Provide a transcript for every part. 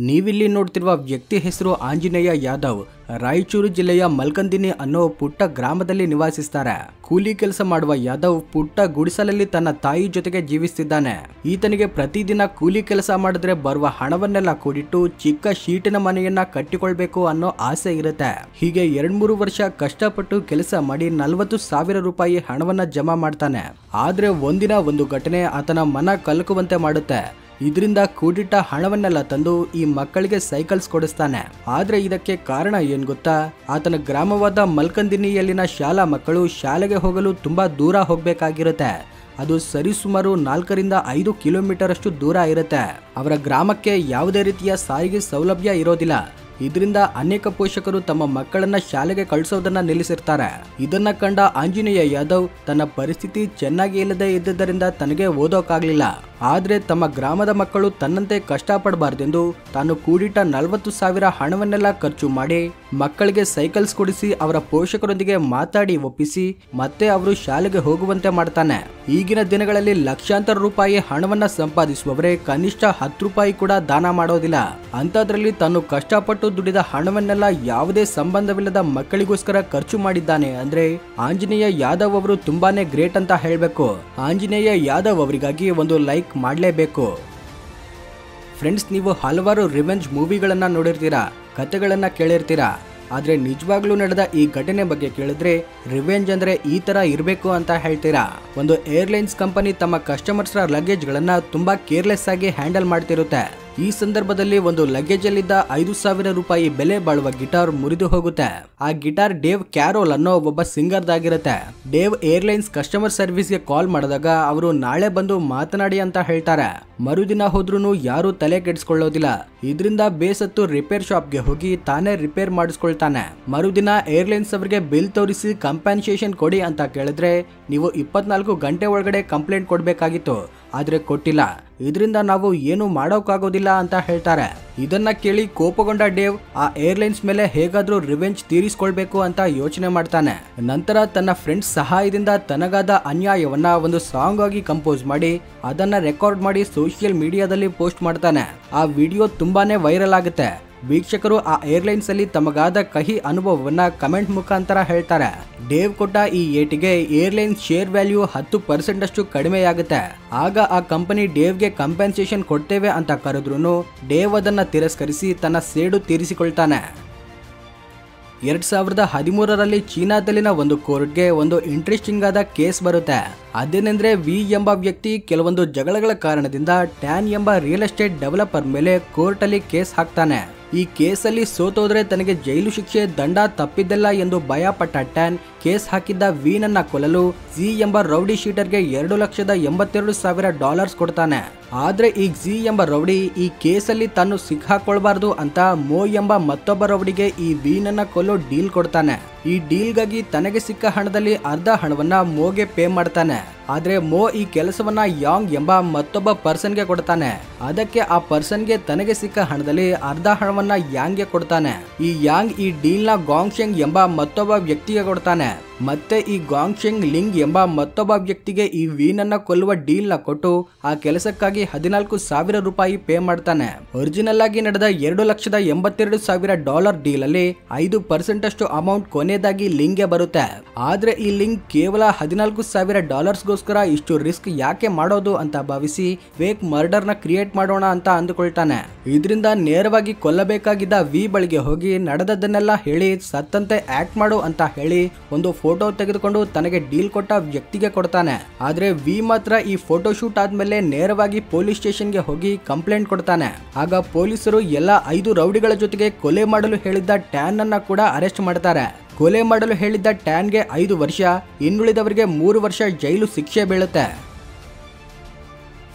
ನೀವಿಲ್ಲಿ ನೋಡ್ತಿರುವ ವ್ಯಕ್ತಿ ಹೆಸರು ಆಂಜನೇಯ ಯಾದವ್. ರಾಯಚೂರು ಜಿಲ್ಲೆಯ ಮಲ್ಕಂದಿನಿ ಅನ್ನೋ ಪುಟ್ಟ ಗ್ರಾಮದಲ್ಲಿ ನಿವಾಸಿಸ್ತಾರೆ. ಕೂಲಿ ಕೆಲಸ ಮಾಡುವ ಯಾದವ್ ಪುಟ್ಟ ಗುಡಿಸಲಲ್ಲಿ ತನ್ನ ತಾಯಿ ಜೊತೆಗೆ ಜೀವಿಸ್ತಿದ್ದಾನೆ. ಈತನಿಗೆ ಪ್ರತಿದಿನ ಕೂಲಿ ಕೆಲಸ ಮಾಡಿದ್ರೆ ಬರುವ ಹಣವನ್ನೆಲ್ಲ ಕೂಡಿಟ್ಟು ಚಿಕ್ಕ ಶೀಟಿನ ಮನೆಯನ್ನ ಕಟ್ಟಿಕೊಳ್ಬೇಕು ಅನ್ನೋ ಆಸೆ ಇರುತ್ತೆ. ಹೀಗೆ 2-3 ವರ್ಷ ಕಷ್ಟಪಟ್ಟು ಕೆಲಸ ಮಾಡಿ 40,000 ರೂಪಾಯಿ ಹಣವನ್ನ ಜಮಾ ಮಾಡ್ತಾನೆ. ಆದ್ರೆ ಒಂದಿನ ಒಂದು ಘಟನೆ ಆತನ ಮನ ಕಲಕುವಂತೆ ಮಾಡುತ್ತೆ. ಇದರಿಂದ ಕೂಡಿಟ್ಟ ಹಣವನ್ನೆಲ್ಲ ತಂದು ಈ ಮಕ್ಕಳಿಗೆ ಸೈಕಲ್ಸ್ ಕೊಡಿಸ್ತಾನೆ. ಆದ್ರೆ ಇದಕ್ಕೆ ಕಾರಣ ಏನ್ ಗೊತ್ತಾ? ಆತನ ಗ್ರಾಮವಾದ ಮಲ್ಕಂದಿನಿಯಲ್ಲಿನ ಶಾಲಾ ಮಕ್ಕಳು ಶಾಲೆಗೆ ಹೋಗಲು ತುಂಬಾ ದೂರ ಹೋಗ್ಬೇಕಾಗಿರುತ್ತೆ. ಅದು ಸರಿಸುಮಾರು 4ರಿಂದ 5 ಕಿಲೋಮೀಟರ್ ಅಷ್ಟು ದೂರ ಇರುತ್ತೆ. ಅವರ ಗ್ರಾಮಕ್ಕೆ ಯಾವುದೇ ರೀತಿಯ ಸಾರಿಗೆ ಸೌಲಭ್ಯ ಇರೋದಿಲ್ಲ. ಇದರಿಂದ ಅನೇಕ ಪೋಷಕರು ತಮ್ಮ ಮಕ್ಕಳನ್ನ ಶಾಲೆಗೆ ಕಳಿಸೋದನ್ನ ನಿಲ್ಲಿಸಿರ್ತಾರೆ. ಇದನ್ನ ಕಂಡ ಆಂಜನೇಯ ಯಾದವ್ ತನ್ನ ಪರಿಸ್ಥಿತಿ ಚೆನ್ನಾಗಿ ಇಲ್ಲದೆ ಇದ್ದುದರಿಂದ ತನಗೆ ಓದೋಕಾಗ್ಲಿಲ್ಲ. ಆದ್ರೆ ತಮ್ಮ ಗ್ರಾಮದ ಮಕ್ಕಳು ತನ್ನಂತೆ ಕಷ್ಟಪಡಬಾರ್ದೆಂದು ತಾನು ಕೂಡಿಟ್ಟ 40,000 ಹಣವನ್ನೆಲ್ಲ ಖರ್ಚು ಮಾಡಿ ಮಕ್ಕಳಿಗೆ ಸೈಕಲ್ಸ್ ಕೊಡಿಸಿ ಅವರ ಪೋಷಕರೊಂದಿಗೆ ಮಾತಾಡಿ ಒಪ್ಪಿಸಿ ಮತ್ತೆ ಅವರು ಶಾಲೆಗೆ ಹೋಗುವಂತೆ ಮಾಡ್ತಾನೆ. ಈಗಿನ ದಿನಗಳಲ್ಲಿ ಲಕ್ಷಾಂತರ ರೂಪಾಯಿ ಹಣವನ್ನ ಸಂಪಾದಿಸುವವರೇ ಕನಿಷ್ಠ 10 ರೂಪಾಯಿ ಕೂಡ ದಾನ ಮಾಡೋದಿಲ್ಲ. ಅಂತದ್ರಲ್ಲಿ ತಾನು ಕಷ್ಟಪಟ್ಟು ದುಡಿದ ಹಣವನ್ನೆಲ್ಲ ಯಾವುದೇ ಸಂಬಂಧವಿಲ್ಲದ ಮಕ್ಕಳಿಗೋಸ್ಕರ ಖರ್ಚು ಮಾಡಿದ್ದಾನೆ ಅಂದ್ರೆ ಆಂಜನೇಯ ಯಾದವ್ ಅವರು ತುಂಬಾನೇ ಗ್ರೇಟ್ ಅಂತ ಹೇಳ್ಬೇಕು. ಆಂಜನೇಯ ಯಾದವ್ ಅವರಿಗಾಗಿ ಒಂದು ಲೈಕ್ ಮಾಡಲೇಬೇಕು. ಫ್ರೆಂಡ್ಸ್, ನೀವು ಹಲವಾರು ರಿವೆಂಜ್ ಮೂವಿಗಳನ್ನ ನೋಡಿರ್ತೀರಾ, ಕಥೆಗಳನ್ನ ಕೇಳಿರ್ತೀರಾ. ಆದ್ರೆ ನಿಜವಾಗ್ಲೂ ನಡೆದ ಈ ಘಟನೆ ಬಗ್ಗೆ ಕೇಳಿದ್ರೆ ರಿವೆಂಜ್ ಅಂದ್ರೆ ಈ ತರ ಇರಬೇಕು ಅಂತ ಹೇಳ್ತೀರಾ. ಒಂದು ಏರ್ಲೈನ್ಸ್ ಕಂಪನಿ ತಮ್ಮ ಕಸ್ಟಮರ್ಸ್ ಲಗೇಜ್ ಗಳನ್ನ ತುಂಬಾ ಕೇರ್ಲೆಸ್ ಆಗಿ ಹ್ಯಾಂಡಲ್ ಮಾಡ್ತಿರುತ್ತೆ. ಈ ಸಂದರ್ಭದಲ್ಲಿ ಒಂದು ಲಗೇಜ್ ಅಲ್ಲಿದ್ದ 5,000 ರೂಪಾಯಿ ಬೆಲೆ ಬಾಳುವ ಗಿಟಾರ್ ಮುರಿದು ಹೋಗುತ್ತೆ. ಆ ಗಿಟಾರ್ ಡೇವ್ ಕ್ಯಾರೋಲ್ ಅನ್ನೋ ಒಬ್ಬ ಸಿಂಗರ್ದಾಗಿರುತ್ತೆ. ಡೇವ್ ಏರ್ಲೈನ್ಸ್ ಕಸ್ಟಮರ್ ಸರ್ವಿಸ್ಗೆ ಕಾಲ್ ಮಾಡಿದಾಗ ಅವರು ನಾಳೆ ಬಂದು ಮಾತನಾಡಿ ಅಂತ ಹೇಳ್ತಾರೆ. ಮರುದಿನ ಹೋದ್ರೂ ಯಾರು ತಲೆ ಕೆಡಿಸ್ಕೊಳ್ಳೋದಿಲ್ಲ. ಇದರಿಂದ ಬೇಸತ್ತು ರಿಪೇರ್ ಶಾಪ್ಗೆ ಹೋಗಿ ತಾನೇ ರಿಪೇರ್ ಮಾಡಿಸ್ಕೊಳ್ತಾನೆ. ಮರುದಿನ ಏರ್ಲೈನ್ಸ್ ಅವರಿಗೆ ಬಿಲ್ ತೋರಿಸಿ ಕಂಪನ್ಸೇಷನ್ ಕೊಡಿ ಅಂತ ಕೇಳಿದ್ರೆ ನೀವು 24 ಗಂಟೆ ಒಳಗಡೆ ಕಂಪ್ಲೇಂಟ್ ಕೊಡ್ಬೇಕಾಗಿತ್ತು, ಆದ್ರೆ ಕೊಟ್ಟಿಲ್ಲ. ಇದರಿಂದ ನಾವು ಏನು ಮಾಡೋಕ್ಕಾಗೋದಿಲ್ಲ ಅಂತ ಹೇಳ್ತಾರೆ. ಇದನ್ನ ಕೇಳಿ ಕೋಪಗೊಂಡ ಡೇವ್ ಆ ಏರ್ಲೈನ್ಸ್ ಮೇಲೆ ಹೇಗಾದ್ರೂ ರಿವೆಂಜ್ ತೀರಿಸ್ಕೊಳ್ಬೇಕು ಅಂತ ಯೋಚನೆ ಮಾಡ್ತಾನೆ. ನಂತರ ತನ್ನ ಫ್ರೆಂಡ್ಸ್ ಸಹಾಯದಿಂದ ತನಗಾದ ಅನ್ಯಾಯವನ್ನ ಒಂದು ಸಾಂಗ್ ಆಗಿ ಕಂಪೋಸ್ ಮಾಡಿ ಅದನ್ನ ರೆಕಾರ್ಡ್ ಮಾಡಿ ಸೋಷಿಯಲ್ ಮೀಡಿಯಾದಲ್ಲಿ ಪೋಸ್ಟ್ ಮಾಡ್ತಾನೆ. ಆ ವಿಡಿಯೋ ತುಂಬಾನೇ ವೈರಲ್ ಆಗುತ್ತೆ. ವೀಕ್ಷಕರು ಆ ಏರ್ಲೈನ್ಸ್ ಅಲ್ಲಿ ತಮಗಾದ ಕಹಿ ಅನುಭವವನ್ನ ಕಮೆಂಟ್ ಮುಖಾಂತರ ಹೇಳ್ತಾರೆ. ಡೇವ್ ಕೊಟ್ಟ ಈ ಏಟಿಗೆ ಏರ್ಲೈನ್ಸ್ ಶೇರ್ ವ್ಯಾಲ್ಯೂ 10% ಅಷ್ಟು ಕಡಿಮೆಯಾಗುತ್ತೆ. ಆಗ ಆ ಕಂಪನಿ ಡೇವ್ಗೆ ಕಂಪೆನ್ಸೇಷನ್ ಕೊಡ್ತೇವೆ ಅಂತ ಕರೆದ್ರೂ ಡೇವ್ ಅದನ್ನ ತಿರಸ್ಕರಿಸಿ ತನ್ನ ಸೇಡು ತೀರಿಸಿಕೊಳ್ತಾನೆ. 2013ರಲ್ಲಿ ಚೀನಾದಲ್ಲಿನ ಒಂದು ಕೋರ್ಟ್ಗೆ ಒಂದು ಇಂಟ್ರೆಸ್ಟಿಂಗ್ ಆದ ಕೇಸ್ ಬರುತ್ತೆ. ಅದೇನೆಂದ್ರೆ ವಿ ಎಂಬ ವ್ಯಕ್ತಿ ಕೆಲವೊಂದು ಜಗಳಗಳ ಕಾರಣದಿಂದ ಟ್ಯಾನ್ ಎಂಬ ರಿಯಲ್ ಎಸ್ಟೇಟ್ ಡೆವಲಪರ್ ಮೇಲೆ ಕೋರ್ಟ್ ಅಲ್ಲಿ ಕೇಸ್ ಹಾಕ್ತಾನೆ. ಈ ಕೇಸಲ್ಲಿ ಸೋತೋದ್ರೆ ತನಗೆ ಜೈಲು ಶಿಕ್ಷೆ ದಂಡ ತಪ್ಪಿದ್ದಲ್ಲ ಎಂದು ಭಯಪಟ್ಟ ಟ್ಯಾನ್ ಕೇಸ್ ಹಾಕಿದ್ದ ವೀನನ್ನ ಕೊಲ್ಲಲು ಝಿ ಎಂಬ ರೌಡಿ ಶೀಟರ್ಗೆ $2,82,000 ಕೊಡ್ತಾನೆ. ಆದ್ರೆ ಈ ಝಿ ಎಂಬ ರೌಡಿ ಈ ಕೇಸಲ್ಲಿ ತಾನು ಸಿಕ್ಕಾಕೊಳ್ಬಾರ್ದು ಅಂತ ಮೋ ಎಂಬ ಮತ್ತೊಬ್ಬ ರೌಡಿಗೆ ಈ ವೀನನ್ನ ಕೊಲ್ಲೋ ಡೀಲ್ ಕೊಡ್ತಾನೆ. ಈ ಡೀಲ್ಗಾಗಿ ತನಗೆ ಸಿಕ್ಕ ಹಣದಲ್ಲಿ ಅರ್ಧ ಹಣವನ್ನ ಮೋಗೆ ಪೇ ಮಾಡ್ತಾನೆ. ಆದ್ರೆ ಮೋ ಈ ಕೆಲಸವನ್ನ ಯಾಂಗ್ ಎಂಬ ಮತ್ತೊಬ್ಬ ಪರ್ಸನ್ಗೆ ಕೊಡ್ತಾನೆ. ಅದಕ್ಕೆ ಆ ಪರ್ಸನ್ಗೆ ತನಗೆ ಸಿಕ್ಕ ಹಣದಲ್ಲಿ ಅರ್ಧ ಹಣವನ್ನ ಯಾಂಗ್ಗೆ ಕೊಡ್ತಾನೆ. ಈ ಯಾಂಗ್ ಈ ಡೀಲ್ ನ ಗಾಂಗ್ಶೆಂಗ್ ಎಂಬ ಮತ್ತೊಬ್ಬ ವ್ಯಕ್ತಿಗೆ ಕೊಡ್ತಾನೆ. ಮತ್ತೆ ಈ ಗಾಂಗ್ಶೆಂಗ್ ಲಿಂಗ್ ಎಂಬ ಮತ್ತೊಬ್ಬ ವ್ಯಕ್ತಿಗೆ ಈ ವೀನನ್ನ ಕೊಲ್ಲುವ ಡೀಲ್ ನ ಕೊಟ್ಟು ಆ ಕೆಲಸಕ್ಕಾಗಿ 14,000 ರೂಪಾಯಿ ಪೇ ಮಾಡ್ತಾನೆ. ಒರಿಜಿನಲ್ ಆಗಿ ನಡೆದ $2,82,000 ಡೀಲ್ ಅಲ್ಲಿ 5% ಅಷ್ಟು ಅಮೌಂಟ್ ಕೊನೆಯದಾಗಿ ಲಿಂಗ್ಗೆ ಬರುತ್ತೆ. ಆದ್ರೆ ಈ ಲಿಂಗ್ ಕೇವಲ $14,000ಗೋಸ್ಕರ ಇಷ್ಟು ರಿಸ್ಕ್ ಯಾಕೆ ಮಾಡೋದು ಅಂತ ಭಾವಿಸಿ ಫೇಕ್ ಮರ್ಡರ್ ನ ಕ್ರಿಯೇಟ್ ಮಾಡೋಣ ಅಂತ ಅಂದುಕೊಳ್ತಾನೆ. ಇದರಿಂದ ನೇರವಾಗಿ ಕೊಲ್ಲಬೇಕಾಗಿದ್ದ ವಿ ಬಳಿಗೆ ಹೋಗಿ ನಡೆದದ್ದನ್ನೆಲ್ಲ ಹೇಳಿ ಸತ್ತಂತೆ ಆಕ್ಟ್ ಮಾಡು ಅಂತ ಹೇಳಿ ಒಂದು ಫೋಟೋ ತೆಗೆದುಕೊಂಡು ತನಗೆ ಡೀಲ್ ಕೊಟ್ಟ ವ್ಯಕ್ತಿಗೆ ಕೊಡ್ತಾನೆ. ಆದ್ರೆ ವಿ ಮಾತ್ರ ಈ ಫೋಟೋ ಶೂಟ್ ಆದ್ಮೇಲೆ ನೇರವಾಗಿ ಪೊಲೀಸ್ ಸ್ಟೇಷನ್ಗೆ ಹೋಗಿ ಕಂಪ್ಲೇಂಟ್ ಕೊಡ್ತಾನೆ. ಆಗ ಪೊಲೀಸರು ಎಲ್ಲ 5 ರೌಡಿಗಳ ಜೊತೆಗೆ ಕೊಲೆ ಮಾಡಲು ಹೇಳಿದ್ದ ಟ್ಯಾನ್ ಅನ್ನ ಕೂಡ ಅರೆಸ್ಟ್ ಮಾಡ್ತಾರೆ. ಕೊಲೆ ಮಾಡಲು ಹೇಳಿದ್ದ ಟ್ಯಾನ್ಗೆ 5 ವರ್ಷ, ಇನ್ನುಳಿದವರಿಗೆ 3 ವರ್ಷ ಜೈಲು ಶಿಕ್ಷೆ ಬೀಳುತ್ತೆ.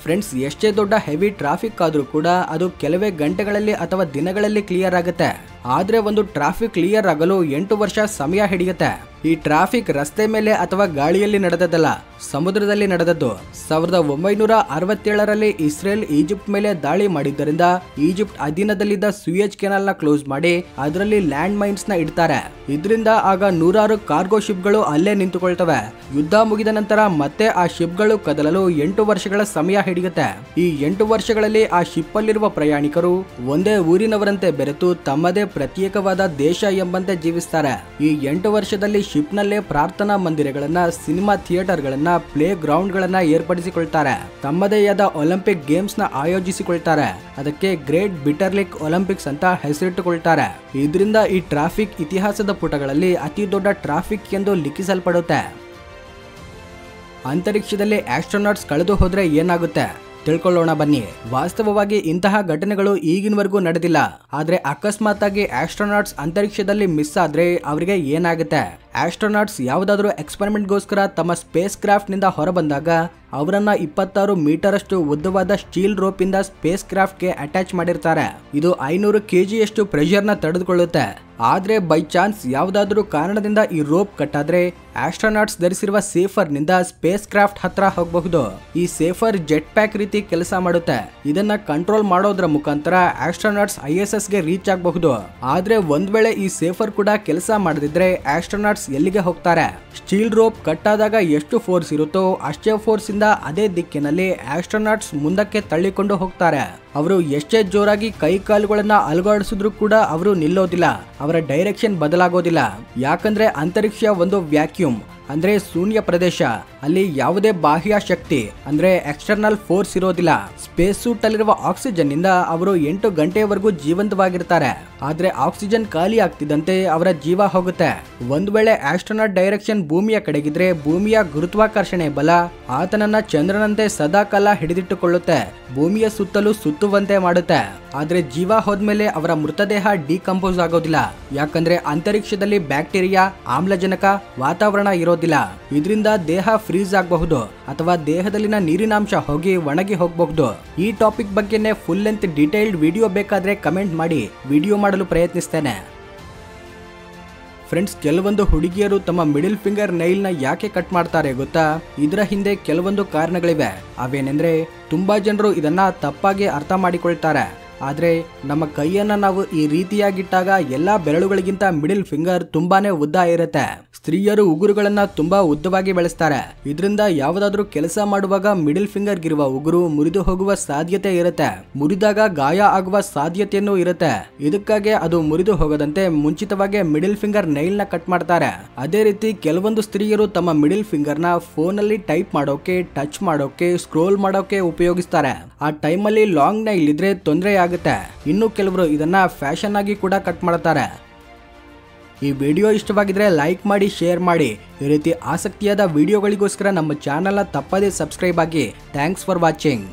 ಫ್ರೆಂಡ್ಸ್, ಎಷ್ಟೇ ದೊಡ್ಡ ಹೆವಿ ಟ್ರಾಫಿಕ್ ಆದ್ರೂ ಕೂಡ ಅದು ಕೆಲವೇ ಗಂಟೆಗಳಲ್ಲಿ ಅಥವಾ ದಿನಗಳಲ್ಲಿ ಕ್ಲಿಯರ್ ಆಗುತ್ತೆ. ಆದ್ರೆ ಒಂದು ಟ್ರಾಫಿಕ್ ಕ್ಲಿಯರ್ ಆಗಲು 8 ವರ್ಷ ಸಮಯ ಹಿಡಿಯುತ್ತೆ. ಈ ಟ್ರಾಫಿಕ್ ರಸ್ತೆ ಮೇಲೆ ಅಥವಾ ಗಾಳಿಯಲ್ಲಿ ನಡೆದದ್ದಲ್ಲ, ಸಮುದ್ರದಲ್ಲಿ ನಡೆದದ್ದು. 1967ರಲ್ಲಿ ಇಸ್ರೇಲ್ ಈಜಿಪ್ಟ್ ಮೇಲೆ ದಾಳಿ ಮಾಡಿದ್ದರಿಂದ ಈಜಿಪ್ಟ್ ಅಧೀನದಲ್ಲಿದ್ದ ಸೂಯೆಜ್ ಕೆನಾಲ್ ನ ಕ್ಲೋಸ್ ಮಾಡಿ ಅದರಲ್ಲಿ ಲ್ಯಾಂಡ್ ಮೈನ್ಸ್ ನ ಇಡ್ತಾರೆ. ಇದರಿಂದ ಆಗ 100 ಕಾರ್ಗೋ ಶಿಪ್ಗಳು ಅಲ್ಲೇ ನಿಂತುಕೊಳ್ತವೆ. ಯುದ್ಧ ಮುಗಿದ ನಂತರ ಮತ್ತೆ ಆ ಶಿಪ್ಗಳು ಕದಲಲು 8 ವರ್ಷಗಳ ಸಮಯ ಹಿಡಿಯುತ್ತೆ. ಈ 8 ವರ್ಷಗಳಲ್ಲಿ ಆ ಶಿಪ್ ಅಲ್ಲಿರುವ ಪ್ರಯಾಣಿಕರು ಒಂದೇ ಊರಿನವರಂತೆ ಬೆರೆತು ತಮ್ಮದೇ ಪ್ರತ್ಯೇಕವಾದ ದೇಶ ಎಂಬಂತೆ ಜೀವಿಸ್ತಾರೆ. ಈ 8 ವರ್ಷದಲ್ಲಿ ಶಿಪ್ ನಲ್ಲೇ ಪ್ರಾರ್ಥನಾ ಮಂದಿರಗಳನ್ನ, ಸಿನಿಮಾ ಥಿಯೇಟರ್ ಗಳನ್ನ, ಪ್ಲೇ ಗ್ರೌಂಡ್ ಗಳನ್ನ ಏರ್ಪಡಿಸಿಕೊಳ್ತಾರೆ. ತಮ್ಮದೇ ಆದ ಒಲಿಂಪಿಕ್ ಗೇಮ್ಸ್ ನ ಆಯೋಜಿಸಿಕೊಳ್ತಾರೆ. ಅದಕ್ಕೆ ಗ್ರೇಟ್ ಬಿಟರ್ ಲೇಕ್ ಒಲಿಂಪಿಕ್ಸ್ ಅಂತ ಹೆಸರಿಟ್ಟುಕೊಳ್ತಾರೆ. ಇದರಿಂದ ಈ ಟ್ರಾಫಿಕ್ ಇತಿಹಾಸದ ಪುಟಗಳಲ್ಲಿ ಅತಿ ದೊಡ್ಡ ಟ್ರಾಫಿಕ್ ಎಂದು ಲಿಖಿಸಲ್ಪಡುತ್ತೆ. ಅಂತರಿಕ್ಷದಲ್ಲಿ ಆಸ್ಟ್ರೋನಾಟ್ಸ್ ಕಳೆದು ಹೋದ್ರೆ ಏನಾಗುತ್ತೆ ತಿಳ್ಕೊಳ್ಳೋಣ ಬನ್ನಿ. ವಾಸ್ತವವಾಗಿ ಇಂತಹ ಘಟನೆಗಳು ಈಗಿನವರೆಗೂ ನಡೆದಿಲ್ಲ. ಆದ್ರೆ ಅಕಸ್ಮಾತ್ ಆಗಿ ಆಸ್ಟ್ರೋನಾಟ್ಸ್ ಅಂತರಿಕ್ಷದಲ್ಲಿ ಮಿಸ್ ಆದ್ರೆ ಅವರಿಗೆ ಏನಾಗುತ್ತೆ? ಆಸ್ಟ್ರೋನಾಟ್ಸ್ ಯಾವುದಾದ್ರೂ ಎಕ್ಸ್ಪೆರಿಮೆಂಟ್ ಗೋಸ್ಕರ ತಮ್ಮ ಸ್ಪೇಸ್ ಕ್ರಾಫ್ಟ್ ನಿಂದ ಹೊರಬಂದಾಗ ಅವರನ್ನ 26 ಮೀಟರ್ ಅಷ್ಟು ಉದ್ದವಾದ ಸ್ಟೀಲ್ ರೋಪ್ ಇಂದ ಸ್ಪೇಸ್ ಕ್ರಾಫ್ಟ್ ಗೆ ಅಟ್ಯಾಚ್ ಮಾಡಿರ್ತಾರೆ. ಇದು 500 kg ಪ್ರೆಷರ್ ನ ತಡೆದುಕೊಳ್ಳುತ್ತೆ. ಆದ್ರೆ ಬೈ ಚಾನ್ಸ್ ಯಾವುದಾದ್ರೂ ಕಾರಣದಿಂದ ಈ ರೋಪ್ ಕಟ್ಟಾದ್ರೆ ಆಸ್ಟ್ರೋನಾಟ್ಸ್ ಧರಿಸಿರುವ ಸೇಫರ್ ನಿಂದ ಸ್ಪೇಸ್ ಕ್ರಾಫ್ಟ್ ಹತ್ರ ಹೋಗಬಹುದು. ಈ ಸೇಫರ್ ಜೆಟ್ ಪ್ಯಾಕ್ ರೀತಿ ಕೆಲಸ ಮಾಡುತ್ತೆ. ಇದನ್ನ ಕಂಟ್ರೋಲ್ ಮಾಡೋದ್ರ ಮುಖಾಂತರ ಆಸ್ಟ್ರೋನಾಟ್ಸ್ ISS ಗೆ ರೀಚ್ ಆಗಬಹುದು. ಆದ್ರೆ ಒಂದ್ ವೇಳೆ ಈ ಸೇಫರ್ ಕೂಡ ಕೆಲಸ ಮಾಡದಿದ್ರೆ ಆಸ್ಟ್ರೋನಾಟ್ಸ್ ಎಲ್ಲಿಗೆ ಹೋಗ್ತಾರೆ? ಸ್ಟೀಲ್ ರೋಪ್ ಕಟ್ಟಾದಾಗ ಎಷ್ಟು ಫೋರ್ಸ್ ಇರುತ್ತೋ ಅಷ್ಟೇ ಫೋರ್ಸ್ ಇಂದ ಅದೇ ದಿಕ್ಕಿನಲ್ಲಿ ಆಸ್ಟ್ರೋನಾಟ್ಸ್ ಮುಂದಕ್ಕೆ ತಳ್ಳಿಕೊಂಡು ಹೋಗ್ತಾರೆ. ಅವರು ಎಷ್ಟೇ ಜೋರಾಗಿ ಕೈ ಕಾಲುಗಳನ್ನ ಅಲುಗಾಡಿಸಿದ್ರು ಕೂಡ ಅವರು ನಿಲ್ಲೋದಿಲ್ಲ. ಅವರ ಡೈರೆಕ್ಷನ್ ಬದಲಾಗೋದಿಲ್ಲ. ಯಾಕಂದ್ರೆ ಅಂತರಿಕ್ಷ ಒಂದು ವ್ಯಾಕ್ಯೂಮ್ ಅಂದ್ರೆ ಶೂನ್ಯ ಪ್ರದೇಶ. ಅಲ್ಲಿ ಯಾವುದೇ ಬಾಹ್ಯ ಶಕ್ತಿ ಅಂದ್ರೆ ಎಕ್ಸ್ಟರ್ನಲ್ ಫೋರ್ಸ್ ಇರೋದಿಲ್ಲ. ಸ್ಪೇಸ್ ಸೂಟ್ ಅಲ್ಲಿರುವ ಆಕ್ಸಿಜನ್ ನಿಂದ ಅವರು 8 ಗಂಟೆಯವರೆಗೂ ಜೀವಂತವಾಗಿರ್ತಾರೆ. ಆದ್ರೆ ಆಕ್ಸಿಜನ್ ಖಾಲಿ ಆಗ್ತಿದ್ದಂತೆ ಅವರ ಜೀವ ಹೋಗುತ್ತೆ. ಒಂದ್ ವೇಳೆ ಆಸ್ಟ್ರೋನಾಟ್ ಡೈರೆಕ್ಷನ್ ಭೂಮಿಯ ಕಡೆಗಿದ್ರೆ ಭೂಮಿಯ ಗುರುತ್ವಾಕರ್ಷಣೆ ಬಲ ಆತನನ್ನ ಚಂದ್ರನಂತೆ ಸದಾಕಾಲ ಹಿಡಿದಿಟ್ಟುಕೊಳ್ಳುತ್ತೆ, ಭೂಮಿಯ ಸುತ್ತಲೂ ಸುತ್ತುವಂತೆ ಮಾಡುತ್ತೆ. ಆದ್ರೆ ಜೀವ ಹೋದ್ಮೇಲೆ ಅವರ ಮೃತದೇಹ ಡಿಕಂಪೋಸ್ ಆಗೋದಿಲ್ಲ. ಯಾಕಂದ್ರೆ ಅಂತರಿಕ್ಷದಲ್ಲಿ ಬ್ಯಾಕ್ಟೀರಿಯಾ, ಆಮ್ಲಜನಕ, ವಾತಾವರಣ ಇರೋದಿಲ್ಲ. ಇದರಿಂದ ದೇಹ ಫ್ರೀಸ್ ಆಗಬಹುದು ಅಥವಾ ದೇಹದಲ್ಲಿನ ನೀರಿನಾಂಶ ಹೋಗಿ ಒಣಗಿ ಹೋಗಬಹುದು. ಈ ಟಾಪಿಕ್ ಬಗ್ಗೆನೇ ಫುಲ್ ಲೆಂತ್ ಡೀಟೇಲ್ಡ್ ವಿಡಿಯೋ ಬೇಕಾದ್ರೆ ಕಮೆಂಟ್ ಮಾಡಿ, ವಿಡಿಯೋ ಮಾಡಲು ಪ್ರಯತ್ನಿಸ್ತೇನೆ. ಫ್ರೆಂಡ್ಸ್, ಕೆಲವೊಂದು ಹುಡುಗಿಯರು ತಮ್ಮ ಮಿಡಿಲ್ ಫಿಂಗರ್ ನೈಲ್ ನ ಯಾಕೆ ಕಟ್ ಮಾಡ್ತಾರೆ ಗೊತ್ತಾ? ಇದರ ಹಿಂದೆ ಕೆಲವೊಂದು ಕಾರಣಗಳಿವೆ. ಅವೇನೆಂದ್ರೆ ತುಂಬಾ ಜನರು ಇದನ್ನ ತಪ್ಪಾಗಿ ಅರ್ಥ ಮಾಡಿಕೊಳ್ತಾರೆ. ಆದ್ರೆ ನಮ್ಮ ಕೈಯನ್ನ ನಾವು ಈ ರೀತಿಯಾಗಿಟ್ಟಾಗ ಎಲ್ಲಾ ಬೆರಳುಗಳಿಗಿಂತ ಮಿಡಿಲ್ ಫಿಂಗರ್ ತುಂಬಾನೇ ಉದ್ದ ಇರುತ್ತೆ. ಸ್ತ್ರೀಯರು ಉಗುರುಗಳನ್ನ ತುಂಬಾ ಉದ್ದವಾಗಿ ಬೆಳೆಸ್ತಾರೆ. ಇದರಿಂದ ಯಾವುದಾದ್ರೂ ಕೆಲಸ ಮಾಡುವಾಗ ಮಿಡಿಲ್ ಫಿಂಗರ್ ಗಿರುವ ಉಗುರು ಮುರಿದು ಹೋಗುವ ಸಾಧ್ಯತೆ ಇರುತ್ತೆ. ಮುರಿದಾಗ ಗಾಯ ಆಗುವ ಸಾಧ್ಯತೆಯೂ ಇರುತ್ತೆ. ಇದಕ್ಕಾಗಿ ಅದು ಮುರಿದು ಹೋಗದಂತೆ ಮುಂಚಿತವಾಗಿ ಮಿಡಿಲ್ ಫಿಂಗರ್ ನೈಲ್ ನ ಕಟ್ ಮಾಡ್ತಾರೆ. ಅದೇ ರೀತಿ ಕೆಲವೊಂದು ಸ್ತ್ರೀಯರು ತಮ್ಮ ಮಿಡಿಲ್ ಫಿಂಗರ್ ನ ಫೋನ್ ಅಲ್ಲಿ ಟೈಪ್ ಮಾಡೋಕೆ, ಟಚ್ ಮಾಡೋಕೆ, ಸ್ಕ್ರೋಲ್ ಮಾಡೋಕೆ ಉಪಯೋಗಿಸ್ತಾರೆ. ಆ ಟೈಮ್ ಅಲ್ಲಿ ಲಾಂಗ್ ನೈಲ್ ಇದ್ರೆ ತೊಂದರೆ ಆಗುತ್ತೆ. ಇನ್ನು ಕೆಲವರು ಇದನ್ನ ಫ್ಯಾಷನ್ ಆಗಿ ಕೂಡ ಕಟ್ ಮಾಡ್ತಾರೆ. ಈ ವಿಡಿಯೋ ಇಷ್ಟವಾಗಿದ್ರೆ ಲೈಕ್ ಮಾಡಿ, ಶೇರ್ ಮಾಡಿ. ಈ ರೀತಿ ಆಸಕ್ತಿಯಾದ ವಿಡಿಯೋಗಳಿಗೋಸ್ಕರ ನಮ್ಮ ಚಾನೆಲ್ನ ತಪ್ಪದೇ ಸಬ್ಸ್ಕ್ರೈಬ್ ಆಗಿ. Thanks for watching.